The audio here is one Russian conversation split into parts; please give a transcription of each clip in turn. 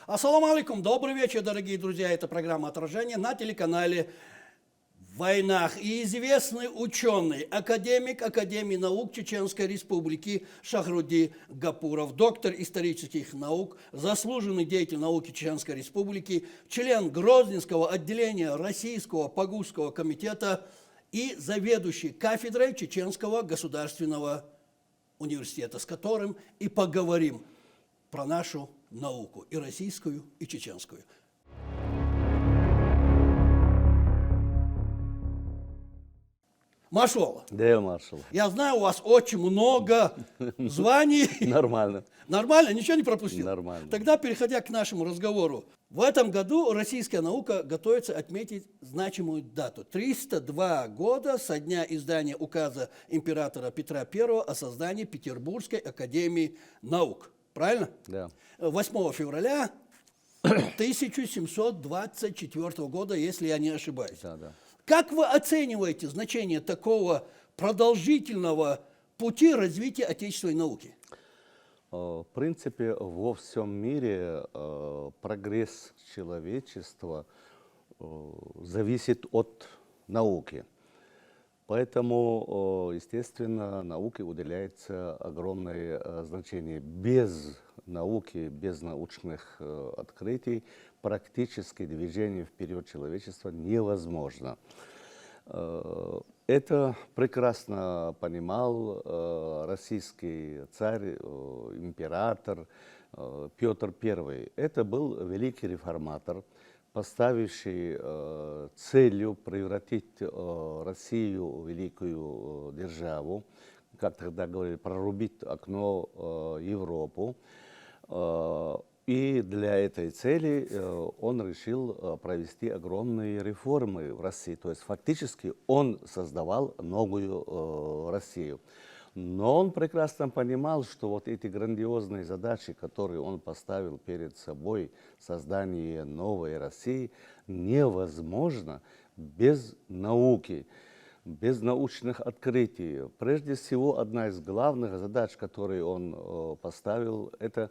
Ассаламу алейкум, добрый вечер, дорогие друзья. Это программа «Отражение» на телеканале «В войнах». И известный ученый, академик Академии наук Чеченской Республики Шахруди Гапуров, доктор исторических наук, заслуженный деятель науки Чеченской Республики, член Грозненского отделения Российского Пагузского комитета и заведующий кафедрой Чеченского государственного университета, с которым и поговорим про нашу науку, и российскую, и чеченскую. Маршал. Да, маршал. Я знаю, у вас очень много званий. Нормально. Нормально? Ничего не пропустил? Нормально. Тогда, переходя к нашему разговору, в этом году российская наука готовится отметить значимую дату. 302 года со дня издания указа императора Петра I о создании Петербургской академии наук. Правильно? Да. 8 февраля 1724 года, если я не ошибаюсь. Да, да. Как вы оцениваете значение такого продолжительного пути развития отечественной науки? В принципе, во всем мире прогресс человечества зависит от науки. Поэтому, естественно, науке уделяется огромное значение. Без науки, без научных открытий практически движение вперед человечества невозможно. Это прекрасно понимал российский царь, император Петр I. Это был великий реформатор, поставивший целью превратить Россию в великую державу, как тогда говорили, прорубить окно в Европу. И для этой цели он решил провести огромные реформы в России. То есть фактически он создавал новую Россию. Но он прекрасно понимал, что вот эти грандиозные задачи, которые он поставил перед собой, создание новой России, невозможно без науки, без научных открытий. Прежде всего, одна из главных задач, которые он поставил, это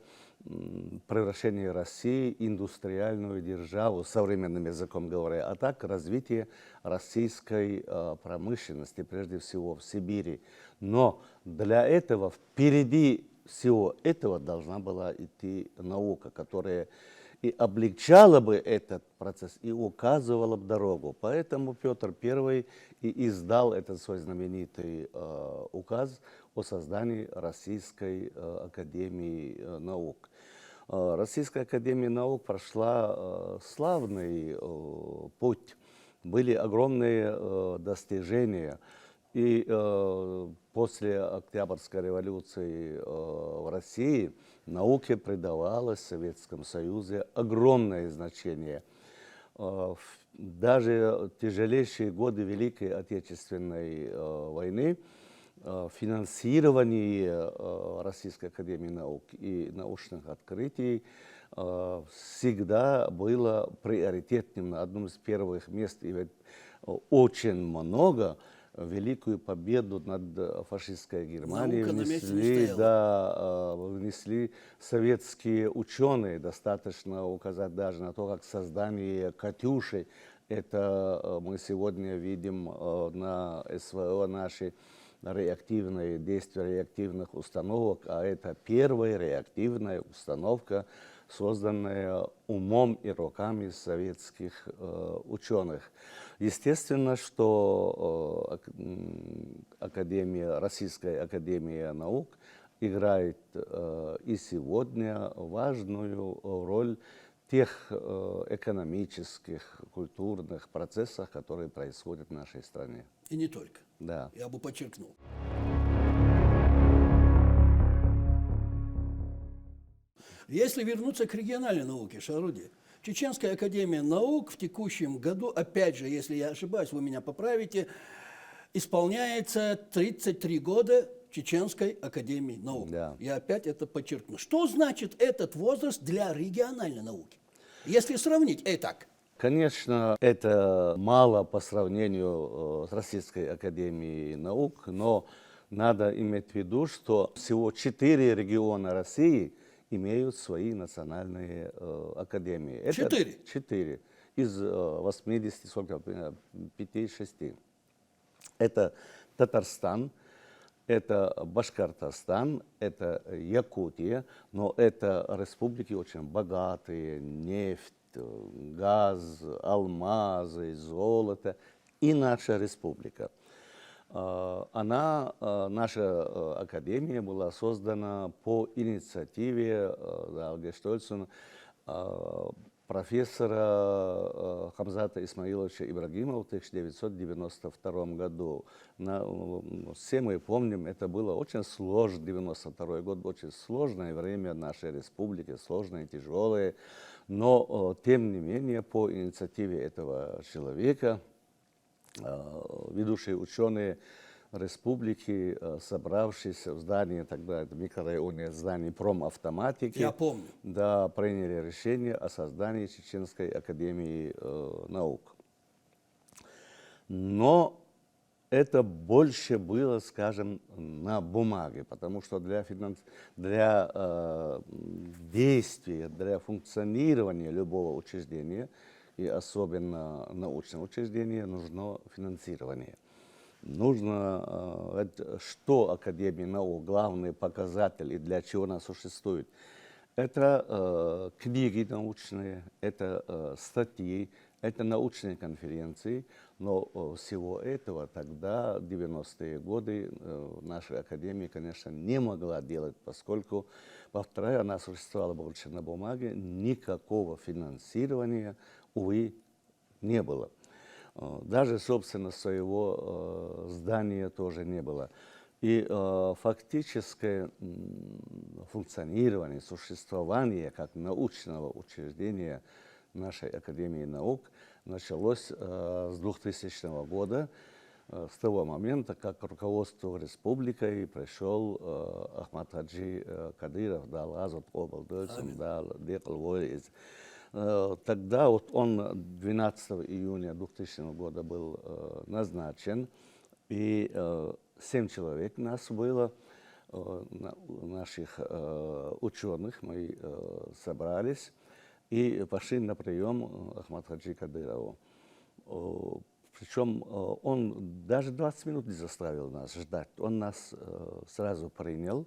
превращение России в индустриальную державу, современным языком говоря, а так развитие российской промышленности, прежде всего в Сибири. Но для этого впереди всего этого должна была идти наука, которая и облегчала бы этот процесс, и указывала бы дорогу. Поэтому Петр I и издал этот свой знаменитый указ о создании Российской академии наук. Российская академия наук прошла славный путь. Были огромные достижения. И после Октябрьской революции в России науке придавалось в Советском Союзе огромное значение. Даже в тяжелейшие годы Великой Отечественной войны финансирование Российской академии наук и научных открытий всегда было приоритетным, на одном из первых мест. И ведь очень много великую победу над фашистской Германией внесли советские ученые. Достаточно указать даже на то, как создание «Катюши». Это мы сегодня видим на СВО наши реактивные действия реактивных установок, а это первая реактивная установка, созданная умом и руками советских ученых. Естественно, что Российская академия наук играет и сегодня важную роль в тех экономических, культурных процессах, которые происходят в нашей стране. И не только. Да. Я бы подчеркнул. Если вернуться к региональной науке, Шахруди, Чеченская академия наук в текущем году, опять же, если я ошибаюсь, вы меня поправите, исполняется 33 года Чеченской академии наук. Да. Я опять это подчеркну. Что значит этот возраст для региональной науки? Если сравнить, так. Конечно, это мало по сравнению с Российской академией наук, но надо иметь в виду, что всего 4 региона России имеют свои национальные академии. Это 4? 4 из 80, сколько, 5-6. Это Татарстан, это Башкортостан, это Якутия, но это республики очень богатые, нефть, газ, алмазы, золото, и наша республика. Наша академия была создана по инициативе Гештольцена, профессора Хамзата Исмаиловича Ибрагимова в 1992 году. Все мы помним, это было очень сложно, 92 год, очень сложное время нашей республики, сложное и тяжелое, но тем не менее по инициативе этого человека ведущие ученые республики, собравшись в здании, тогда это микрорайоне зданий промавтоматики, Я помню. да, приняли решение о создании Чеченской академии наук. Но это больше было, скажем, на бумаге, потому что для действия, для функционирования любого учреждения, и особенно научного учреждения, нужно финансирование. Нужно, что Академия наук, главный показатель и для чего она существует. Это книги научные, это статьи, это научные конференции, но всего этого тогда, 90-е годы, наша Академия, конечно, не могла делать, поскольку, повторяю, она существовала больше на бумаге, никакого финансирования, увы, не было. Даже, собственно, своего здания тоже не было. И фактическое функционирование, существование как научного учреждения нашей Академии наук началось с 2000 года, с того момента, как к руководству республикой пришел Ахмад Хаджи Кадыров, дал азот облдельцам, дал декл воиз. Тогда вот он 12 июня 2000 года был назначен, и 7 человек нас было, наших ученых, мы собрались и пошли на прием Ахмад Хаджи Кадырову. Причем он даже 20 минут не заставил нас ждать, он нас сразу принял.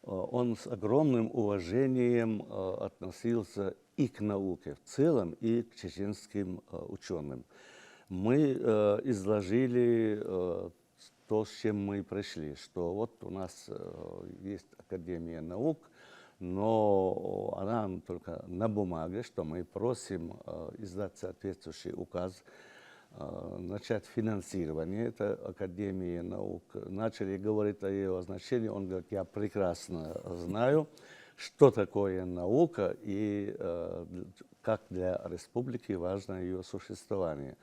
Он с огромным уважением относился и к науке в целом, и к чеченским ученым. Мы изложили то, с чем мы пришли, что вот у нас есть Академия наук, но она только на бумаге, что мы просим издать соответствующий указ, начать финансирование этой Академии наук. Начали говорить о ее значении. Он говорит, я прекрасно знаю, что такое наука и как для республики важно ее существование.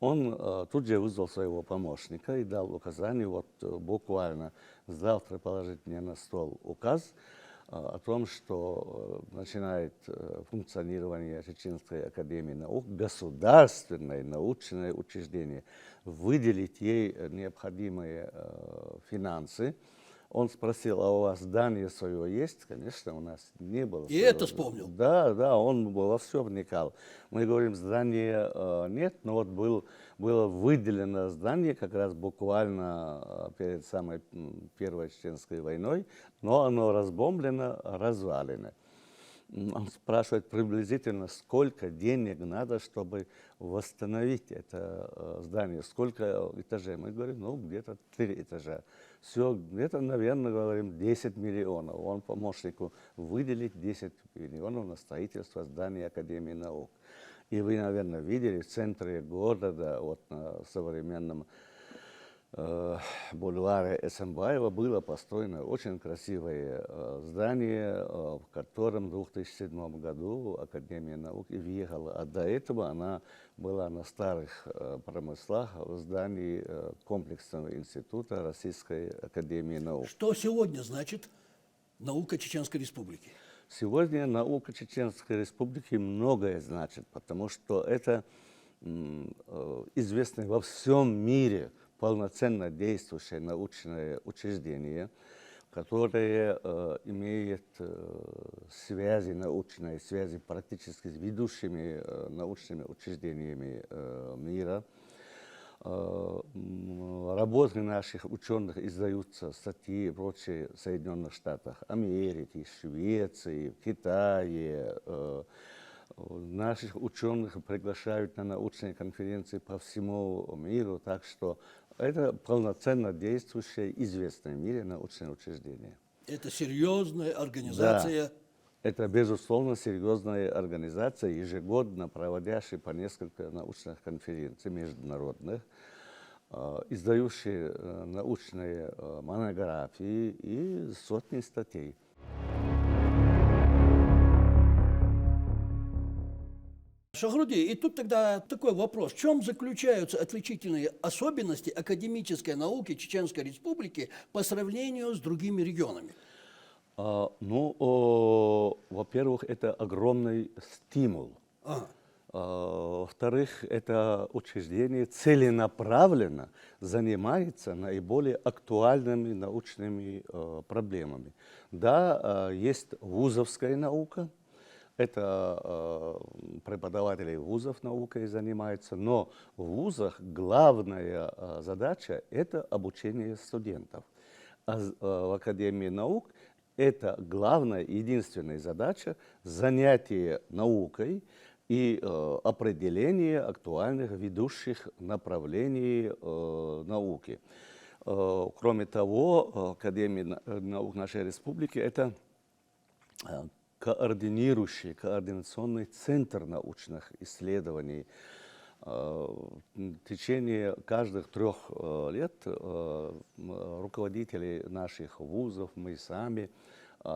Он тут же вызвал своего помощника и дал указание, вот буквально завтра положить мне на стол указ о том, что начинает функционирование Чеченской академии наук, государственное научное учреждение, выделить ей необходимые финансы. Он спросил, а у вас здание свое есть? Конечно, у нас не было. И это вспомнил? Да, да, он во все вникал. Мы говорим, здания нет, но вот было выделено здание как раз буквально перед самой Первой Чеченской войной, но оно разбомблено, развалено. Он спрашивает приблизительно, сколько денег надо, чтобы восстановить это здание, сколько этажей. Мы говорим, ну, где-то 3 этажа. Все, где-то, наверное, говорим, 10 миллионов. Он помощнику выделить 10 миллионов на строительство здания Академии наук. И вы, наверное, видели в центре города, вот на современном бульваре Эсенбаева было построено очень красивое здание, в котором в 2007 году Академия наук и въехала. А до этого она была на старых промыслах в здании комплексного института Российской Академии наук. Что сегодня значит наука Чеченской Республики? Сегодня наука Чеченской Республики многое значит, потому что это известно во всем мире полноценно действующее научное учреждение, которое имеет связи научной, связи практически с ведущими научными учреждениями мира. Работы наших ученых издаются, статьи и прочее в Соединенных Штатах Америки, Швеции, Китае. Наших ученых приглашают на научные конференции по всему миру, так что это полноценно действующее, известное в мире научное учреждение. Это серьезная Да, организация. это, безусловно, серьезная организация, ежегодно проводящая по несколько научных конференций международных, издающая научные монографии и сотни статей. Шахруди, и тут тогда такой вопрос. В чем заключаются отличительные особенности академической науки Чеченской Республики по сравнению с другими регионами? Во-первых, это огромный стимул. Ага. Во-вторых, это учреждение целенаправленно занимается наиболее актуальными научными проблемами. Да, есть вузовская наука, это преподаватели вузов наукой занимаются, но в вузах главная задача – это обучение студентов. А в Академии наук это главная, единственная задача – занятие наукой и определение актуальных ведущих направлений науки. Кроме того, Академия наук нашей республики – это координационный центр научных исследований. В течение каждых 3 лет руководители наших вузов, мы сами,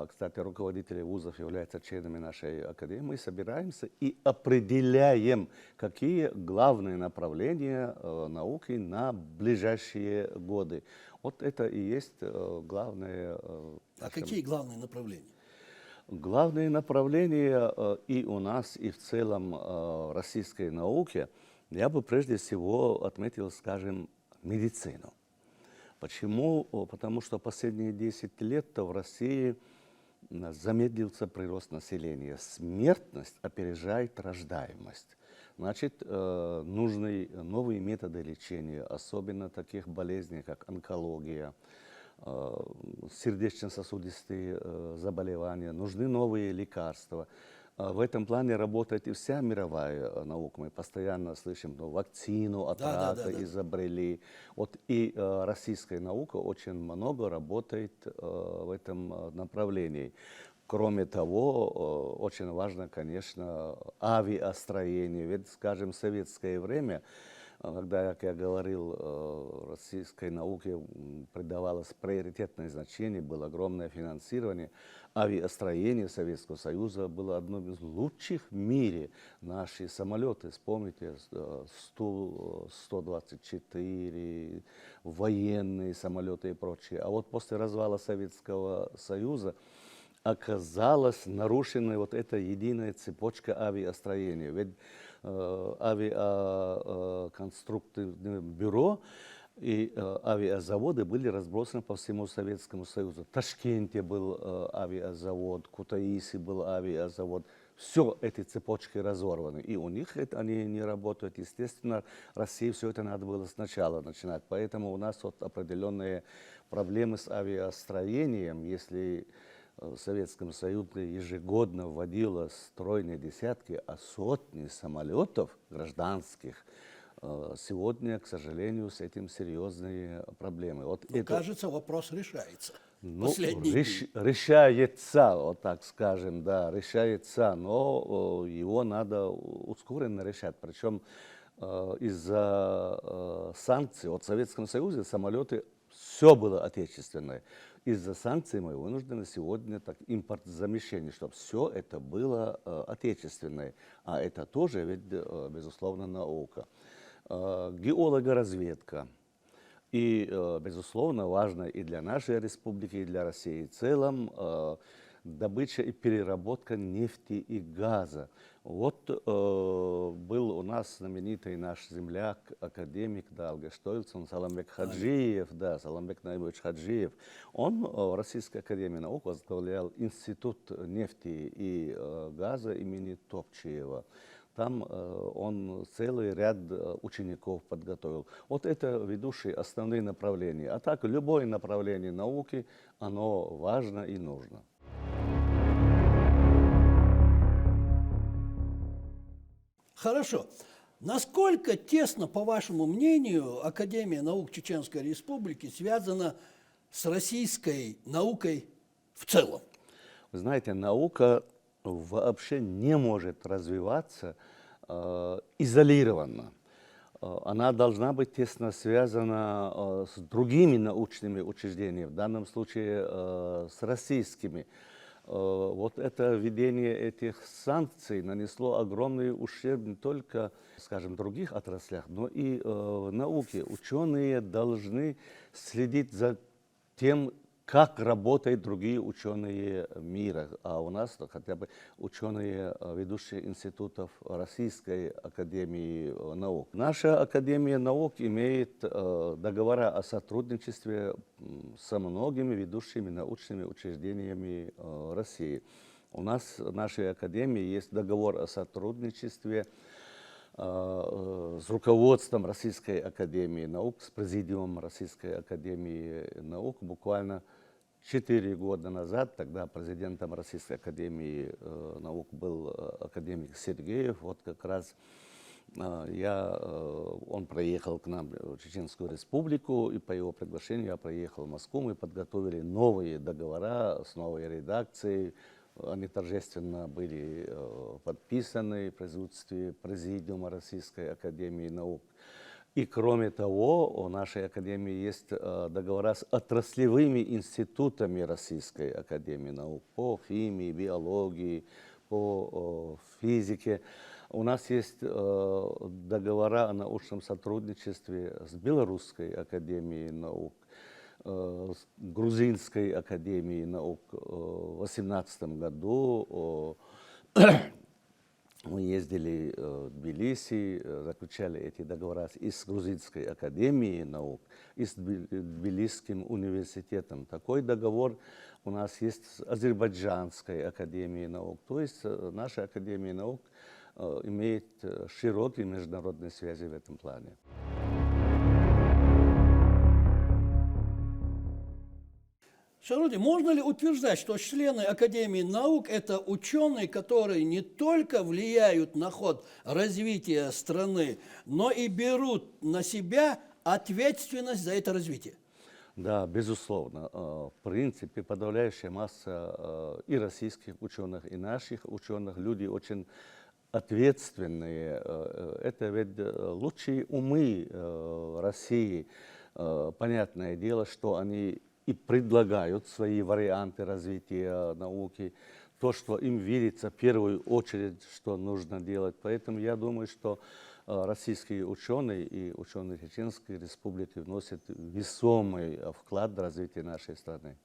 кстати, руководители вузов являются членами нашей академии, мы собираемся и определяем, какие главные направления науки на ближайшие годы. Вот это и есть главное. А какие главные направления? Главные направления и у нас, и в целом в российской науке, я бы прежде всего отметил, скажем, медицину. Почему? Потому что последние 10 лет в России замедлился прирост населения. Смертность опережает рождаемость. Значит, нужны новые методы лечения, особенно таких болезней, как онкология, сердечно-сосудистые заболевания, нужны новые лекарства. В этом плане работает и вся мировая наука. Мы постоянно слышим, вакцину от рака изобрели. Вот и российская наука очень много работает в этом направлении. Кроме того, очень важно, конечно, авиастроение. Ведь, скажем, в советское время, когда, как я говорил, российской науке придавалось приоритетное значение, было огромное финансирование, авиастроение Советского Союза было одним из лучших в мире. Наши самолеты, вспомните, Су-124, военные самолеты и прочее. А вот после развала Советского Союза оказалась нарушена вот эта единая цепочка авиастроения. Ведь авиаконструктивное бюро и авиазаводы были разбросаны по всему Советскому Союзу. В Ташкенте был авиазавод, в Кутаиси был авиазавод. Все эти цепочки разорваны. И у них они не работают. Естественно, России все это надо было сначала начинать. Поэтому у нас вот определенные проблемы с авиастроением. Если в Советском Союзе ежегодно вводило строй не десятки, а сотни самолетов гражданских, сегодня, к сожалению, с этим серьезные проблемы. Вот кажется, вопрос решается. Решается, вот так скажем, да, решается, но его надо ускоренно решать. Причем из-за санкций, вот в Советском Союзе самолеты, все было отечественное. Из-за санкций мы вынуждены сегодня импортозамещение, чтобы все это было отечественное. А это тоже, ведь, безусловно, наука. Геологоразведка. И, безусловно, важно и для нашей республики, и для России в целом добыча и переработка нефти и газа. Вот был у нас знаменитый наш земляк, академик Даугавпилсен, Саламбек Хаджиев, да, Саламбек Наимович Хаджиев. Он в Российской академии наук возглавлял Институт нефти и газа имени Топчиева. Там он целый ряд учеников подготовил. Вот это ведущие основные направления. А так, любое направление науки, оно важно и нужно. Хорошо. Насколько тесно, по вашему мнению, Академия наук Чеченской Республики связана с российской наукой в целом? Вы знаете, наука вообще не может развиваться изолированно. Она должна быть тесно связана с другими научными учреждениями, в данном случае с российскими. Вот это введение этих санкций нанесло огромный ущерб не только, скажем, в других отраслях, но и в науке. Ученые должны следить за тем, как работают другие ученые мира. А у нас хотя бы ученые ведущих институтов Российской академии наук. Наша академия наук имеет договора о сотрудничестве со многими ведущими научными учреждениями России. У нас в нашей академии есть договор о сотрудничестве с руководством Российской академии наук, с президиумом Российской академии наук. Буквально 4 года назад, тогда президентом Российской академии наук был академик Сергеев. Вот как раз он приехал к нам в Чеченскую Республику, и по его приглашению я приехал в Москву. Мы подготовили новые договора с новой редакцией. Они торжественно были подписаны в присутствии Президиума Российской академии наук. И кроме того, у нашей академии есть договора с отраслевыми институтами Российской академии наук по химии, биологии, по физике. У нас есть договора о научном сотрудничестве с Белорусской академией наук, с Грузинской академией наук. В 2018 году мы ездили в Тбилиси, заключали эти договора и с Грузинской академией наук, и с Тбилисским университетом. Такой договор у нас есть с Азербайджанской академией наук. То есть наша академия наук имеет широкие международные связи в этом плане. Шахрудин, можно ли утверждать, что члены Академии наук – это ученые, которые не только влияют на ход развития страны, но и берут на себя ответственность за это развитие? Да, безусловно. В принципе, подавляющая масса и российских ученых, и наших ученых, люди очень ответственные. Это ведь лучшие умы России. Понятное дело, что они и предлагают свои варианты развития науки, то, что им видится в первую очередь, что нужно делать. Поэтому я думаю, что российские ученые и ученые Чеченской Республики вносят весомый вклад в развитие нашей страны.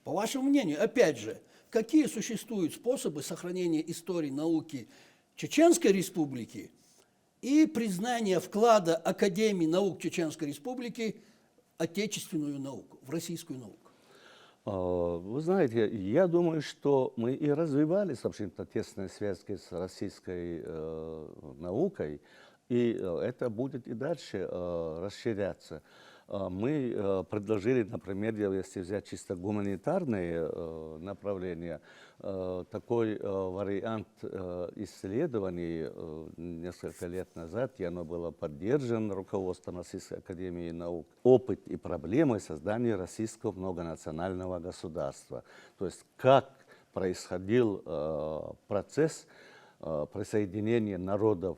По вашему мнению, опять же, какие существуют способы сохранения истории науки Чеченской Республики и признания вклада Академии наук Чеченской Республики в отечественную науку, в российскую науку? Вы знаете, я думаю, что мы и развивали, собственно, тесные связи с российской наукой, и это будет и дальше расширяться. Мы предложили, например, если взять чисто гуманитарные направления, такой вариант исследований несколько лет назад, и оно было поддержано руководством Российской академии наук, опыт и проблемы создания российского многонационального государства. То есть как происходил процесс присоединения народов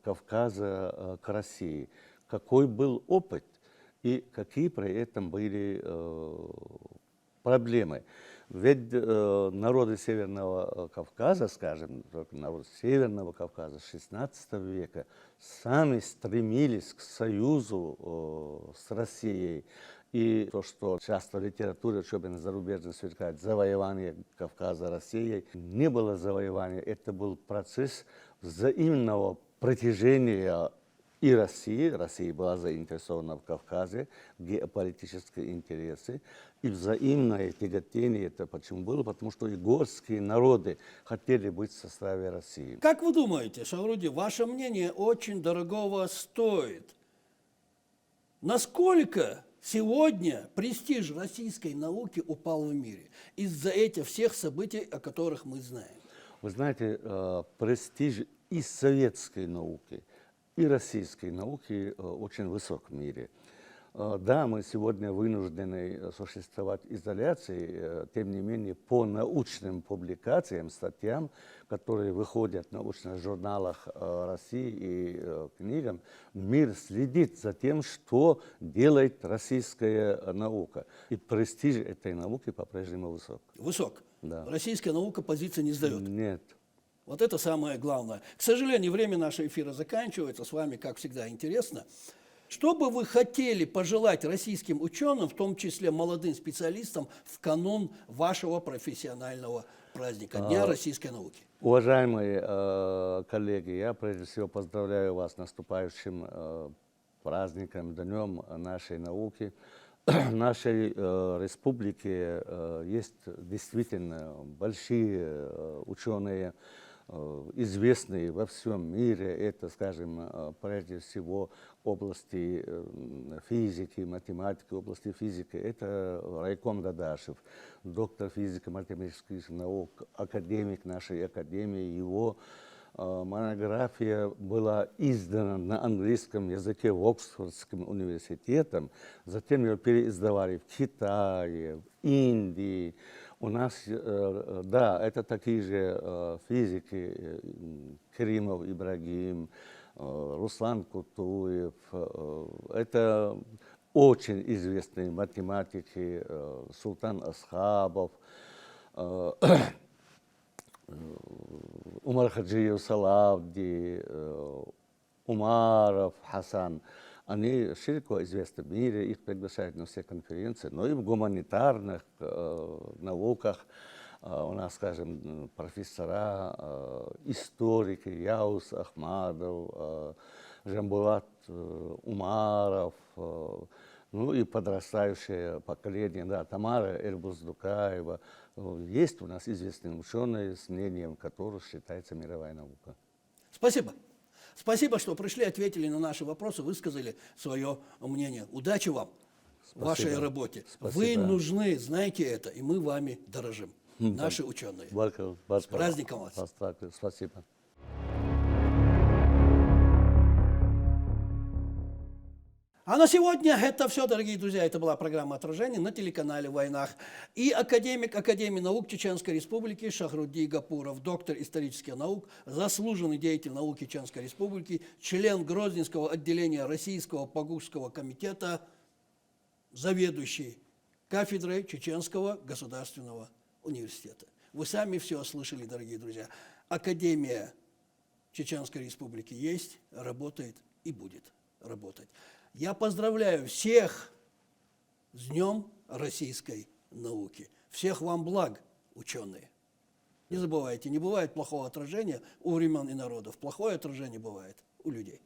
Кавказа к России, какой был опыт и какие при этом были проблемы. Ведь народы Северного Кавказа, скажем, народы Северного Кавказа XVI века сами стремились к союзу с Россией. И то, что часто в литературе, особенно зарубежно, сверкает завоевание Кавказа Россией, не было завоевания, это был процесс взаимного протяжения и России. Россия была заинтересована в Кавказе, геополитические интересы, и взаимное тяготение. Это почему было? Потому что и горские народы хотели быть в составе России. Как вы думаете, Шахруди, ваше мнение очень дорогого стоит? Насколько сегодня престиж российской науки упал в мире из-за этих всех событий, о которых мы знаем? Вы знаете, престиж и советской науки, и российской науки очень высок в мире. Да, мы сегодня вынуждены существовать в изоляции, тем не менее, по научным публикациям, статьям, которые выходят в научных журналах России и книгам, мир следит за тем, что делает российская наука. И престиж этой науки по-прежнему высок. Высок. Да. Российская наука позиции не сдает. Нет. Вот это самое главное. К сожалению, время нашего эфира заканчивается. С вами, как всегда, интересно. Что бы вы хотели пожелать российским ученым, в том числе молодым специалистам, в канун вашего профессионального праздника, Дня российской науки? Уважаемые коллеги, я прежде всего поздравляю вас с наступающим праздником, Днем нашей науки. В нашей республике есть действительно большие ученые, известные во всем мире. Это, скажем, прежде всего области физики, математики, области физики. Это Райком Дадашев, доктор физико-математических наук, академик нашей академии. Его монография была издана на английском языке в Оксфордском университете. Затем ее переиздавали в Китае, в Индии. У нас, да, это такие же физики, Керимов Ибрагим, Руслан Кутуев. Это очень известные математики, Султан Асхабов, Умар Хаджиев Салавди, Умаров Хасан. Они широко известны в мире, их приглашают на все конференции, но и в гуманитарных науках. У нас, скажем, профессора, историки, Яус Ахмадов, Жамбулат Умаров, ну и подрастающее поколение, да, Тамара Эльбуздукаева. Есть у нас известные ученые, с мнением которых считается мировая наука. Спасибо. Спасибо, что пришли, ответили на наши вопросы, высказали свое мнение. Удачи вам в вашей работе. Спасибо. Вы нужны, знаете это, и мы вами дорожим, наши ученые. С праздником вас. Спасибо. А на сегодня это все, дорогие друзья. Это была программа «Отражение» на телеканале «Войнах». И академик Академии наук Чеченской Республики Шахруди Гапуров, доктор исторических наук, заслуженный деятель науки Чеченской Республики, член Грозненского отделения Российского Пагушского комитета, заведующий кафедрой Чеченского государственного университета. Вы сами все слышали, дорогие друзья. Академия Чеченской Республики есть, работает и будет работать. Я поздравляю всех с Днем российской науки. Всех вам благ, ученые. Не забывайте, не бывает плохого отражения у времен и народов. Плохое отражение бывает у людей.